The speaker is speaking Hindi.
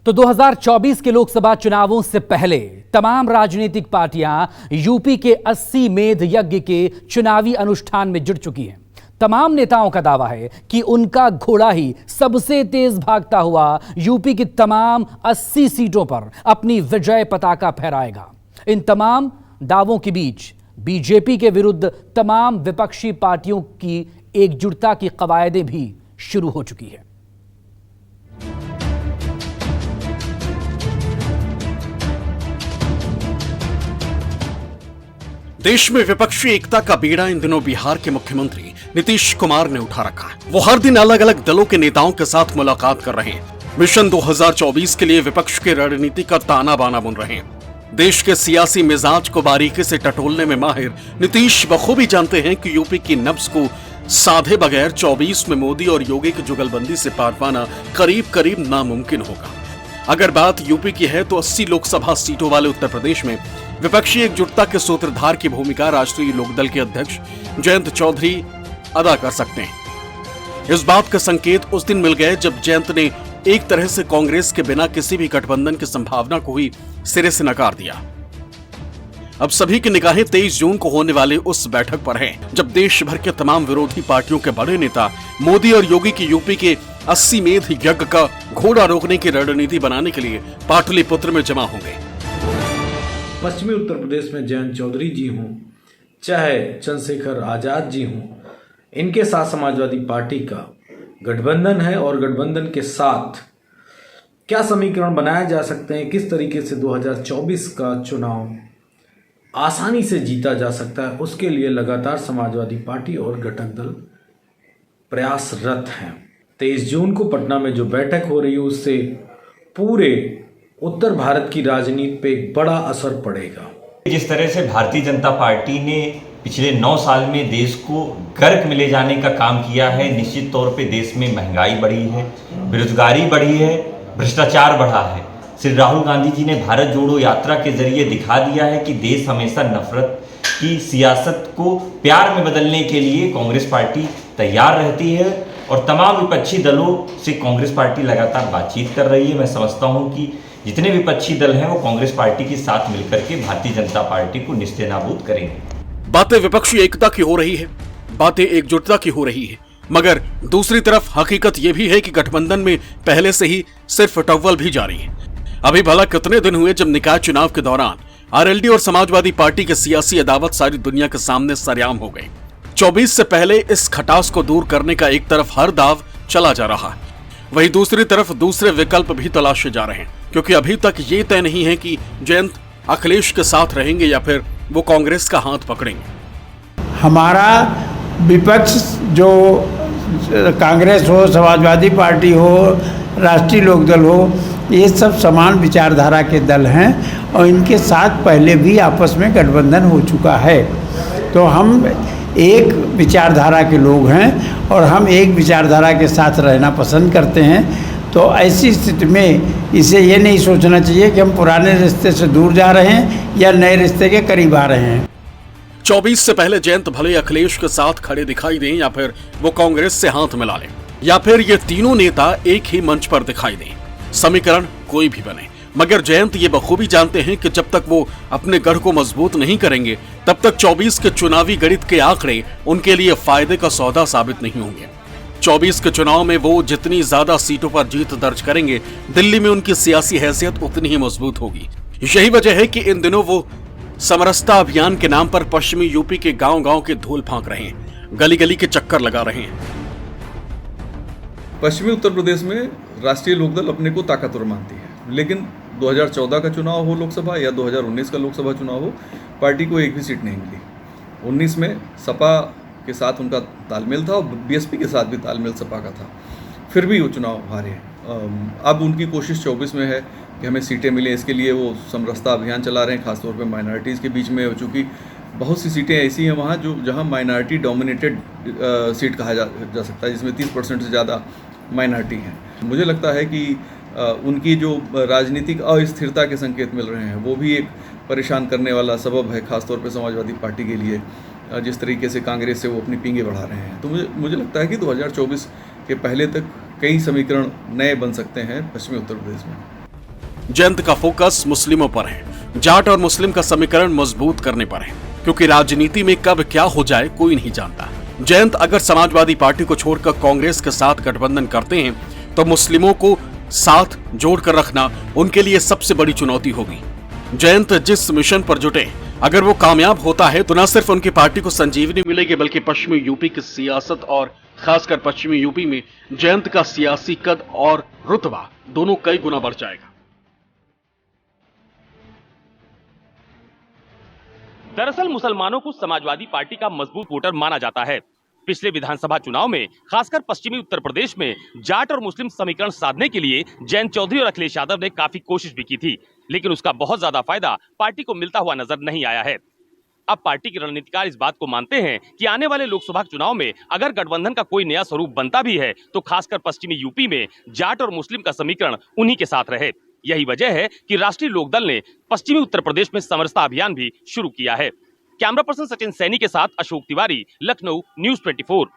तो 2024 के लोकसभा चुनावों से पहले तमाम राजनीतिक पार्टियां यूपी के 80 मेध यज्ञ के चुनावी अनुष्ठान में जुट चुकी हैं। तमाम नेताओं का दावा है कि उनका घोड़ा ही सबसे तेज भागता हुआ यूपी की तमाम 80 सीटों पर अपनी विजय पताका फहराएगा। इन तमाम दावों के बीच बीजेपी के विरुद्ध तमाम विपक्षी पार्टियों की एकजुटता की कवायदें भी शुरू हो चुकी है। देश में विपक्षी एकता का बीड़ा इन दिनों बिहार के मुख्यमंत्री नीतीश कुमार ने उठा रखा है। वो हर दिन अलग अलग दलों के नेताओं के साथ मुलाकात कर रहे हैं। मिशन 2024 के लिए विपक्ष की रणनीति का ताना बाना बुन रहे हैं। देश के सियासी मिजाज को बारीकी से टटोलने में माहिर नीतीश बखूबी जानते हैं कि यूपी की नब्ज को साधे बगैर 24 में मोदी और योगी की जुगलबंदी से पार पाना करीब करीब नामुमकिन होगा। अगर बात यूपी की है तो 80 लोकसभा सीटों वाले उत्तर प्रदेश में विपक्षी एकजुटता के सूत्रधार की भूमिका राष्ट्रीय लोकदल के अध्यक्ष जयंत चौधरी अदा कर सकते हैं। इस बात का संकेत उस दिन मिल गए जब जयंत ने एक तरह से कांग्रेस के बिना किसी भी गठबंधन की संभावना को ही सिरे से नकार दिया। अब सभी की निगाहें 23 जून को होने वाले उस बैठक पर हैं, जब देश भर के तमाम विरोधी पार्टियों के बड़े नेता मोदी और योगी की यूपी के 80 मेध यज्ञ का घोड़ा रोकने की रणनीति बनाने के लिए पाटलिपुत्र में जमा होंगे। पश्चिमी उत्तर प्रदेश में जयंत चौधरी जी हों, चाहे चंद्रशेखर आजाद जी हों, इनके साथ समाजवादी पार्टी का गठबंधन है और गठबंधन के साथ क्या समीकरण बनाए जा सकते हैं, किस तरीके से 2024 का चुनाव आसानी से जीता जा सकता है, उसके लिए लगातार समाजवादी पार्टी और घटक दल प्रयासरत हैं। 23 जून को पटना में जो बैठक हो रही है उससे पूरे उत्तर भारत की राजनीति पे एक बड़ा असर पड़ेगा। जिस तरह से भारतीय जनता पार्टी ने पिछले 9 साल में देश को गर्क में ले जाने का काम किया है, निश्चित तौर पे देश में महंगाई बढ़ी है, बेरोजगारी बढ़ी है, भ्रष्टाचार बढ़ा है। श्री राहुल गांधी जी ने भारत जोड़ो यात्रा के जरिए दिखा दिया है कि देश हमेशा नफरत की सियासत को प्यार में बदलने के लिए कांग्रेस पार्टी तैयार रहती है और तमाम विपक्षी दलों से कांग्रेस पार्टी लगातार बातचीत कर रही है। मैं समझता हूं कि जितने विपक्षी दल हैं वो कांग्रेस पार्टी के साथ मिलकर के भारतीय जनता पार्टी को निस्तेनाबूद करेंगे। बातें विपक्षी एकता की हो रही है, बातें एकजुटता की हो रही है, मगर दूसरी तरफ हकीकत यह भी है कि गठबंधन में पहले से ही सिर्फ टव्वल भी जारी है। अभी भला कितने दिन हुए जब निकाय चुनाव के दौरान आरएलडी और समाजवादी पार्टी के सियासी अदावत सारी दुनिया के सामने सरेआम हो गई। 24 से पहले इस खटास को दूर करने का एक तरफ हर दाव चला जा रहा है, वहीं दूसरी तरफ दूसरे विकल्प भी तलाशे जा रहे हैं, क्योंकि अभी तक ये तय नहीं है कि जयंत अखिलेश के साथ रहेंगे या फिर वो कांग्रेस का हाथ पकड़ेंगे। हमारा विपक्ष जो कांग्रेस हो, समाजवादी पार्टी हो, राष्ट्रीय लोकदल हो, ये सब समान विचारधारा के दल हैं और इनके साथ पहले भी आपस में गठबंधन हो चुका है। तो हम एक विचारधारा के लोग हैं और हम एक विचारधारा के साथ रहना पसंद करते हैं। तो ऐसी स्थिति में इसे ये नहीं सोचना चाहिए कि हम पुराने रिश्ते से दूर जा रहे हैं या नए रिश्ते के करीब आ रहे हैं। 24 से पहले जयंत भले अखिलेश के साथ खड़े दिखाई दें या फिर वो कांग्रेस से हाथ मिला लें या फिर ये तीनों नेता एक ही मंच पर दिखाई दें, समीकरण कोई भी बने, मगर जयंत ये बखूबी जानते हैं कि जब तक वो अपने गढ़ को मजबूत नहीं करेंगे तब तक 24 के चुनावी गणित के आंकड़े उनके लिए फायदे का सौदा साबित नहीं होंगे। 24 के चुनाव में वो जितनी ज्यादा सीटों पर जीत दर्ज करेंगे, दिल्ली में उनकी सियासी हैसियत उतनी ही मजबूत होगी। यही वजह है कि इन दिनों वो समरसता अभियान के नाम पर पश्चिमी यूपी के गांव-गांव के धूल फांक रहे हैं, गली गली के चक्कर लगा रहे हैं। पश्चिमी उत्तर प्रदेश में राष्ट्रीय लोकदल अपने को ताकतवर मानती है, लेकिन 2014 का चुनाव हो लोकसभा या 2019 का लोकसभा चुनाव हो, पार्टी को एक भी सीट नहीं मिली। 19 में सपा के साथ उनका तालमेल था और बीएसपी के साथ भी तालमेल सपा का था, फिर भी वो चुनाव हारे। अब उनकी कोशिश 24 में है कि हमें सीटें मिलें, इसके लिए वो समरसता अभियान चला रहे हैं, खासतौर पे माइनॉरिटीज़ के बीच में, चूँकि बहुत सी सीटें ऐसी हैं वहाँ जहाँ माइनॉरिटी डोमिनेटेड सीट कहा जा सकता है, जिसमें 30% से ज़्यादा माइनॉरिटी हैं। मुझे लगता है कि उनकी जो राजनीतिक अस्थिरता के संकेत मिल रहे हैं वो भी एक परेशान करने वाला सबब है, खासतौर पे समाजवादी पार्टी के लिए, जिस तरीके से कांग्रेस से वो अपनी पींगे बढ़ा रहे हैं। तो मुझे लगता है कि 2024 के पहले तक कई समीकरण नए बन सकते हैं पश्चिमी उत्तर प्रदेश में। जयंत का फोकस मुस्लिमों पर है। जाट और मुस्लिम का समीकरण मजबूत करने पर है, क्योंकि राजनीति में कब क्या हो जाए कोई नहीं जानता। जयंत अगर समाजवादी पार्टी को छोड़कर कांग्रेस के साथ गठबंधन करते हैं तो मुस्लिमों को साथ जोड़कर रखना उनके लिए सबसे बड़ी चुनौती होगी। जयंत जिस मिशन पर जुटे, अगर वो कामयाब होता है तो न सिर्फ उनकी पार्टी को संजीवनी मिलेगी, बल्कि पश्चिमी यूपी की सियासत और खासकर पश्चिमी यूपी में जयंत का सियासी कद और रुतबा दोनों कई गुना बढ़ जाएगा। दरअसल मुसलमानों को समाजवादी पार्टी का मजबूत वोटर माना जाता है। पिछले विधानसभा चुनाव में खासकर पश्चिमी उत्तर प्रदेश में जाट और मुस्लिम समीकरण साधने के लिए जयंत चौधरी और अखिलेश यादव ने काफी कोशिश भी की थी, लेकिन उसका बहुत ज्यादा फायदा पार्टी को मिलता हुआ नजर नहीं आया है। अब पार्टी के रणनीतिकार इस बात को मानते हैं कि आने वाले लोकसभा चुनाव में अगर गठबंधन का कोई नया स्वरूप बनता भी है तो खासकर पश्चिमी यूपी में जाट और मुस्लिम का समीकरण उन्हीं के साथ रहे। यही वजह है कि राष्ट्रीय लोकदल ने पश्चिमी उत्तर प्रदेश में समरसता अभियान भी शुरू किया है। कैमरा पर्सन सचिन सैनी के साथ अशोक तिवारी, लखनऊ, न्यूज़ 24।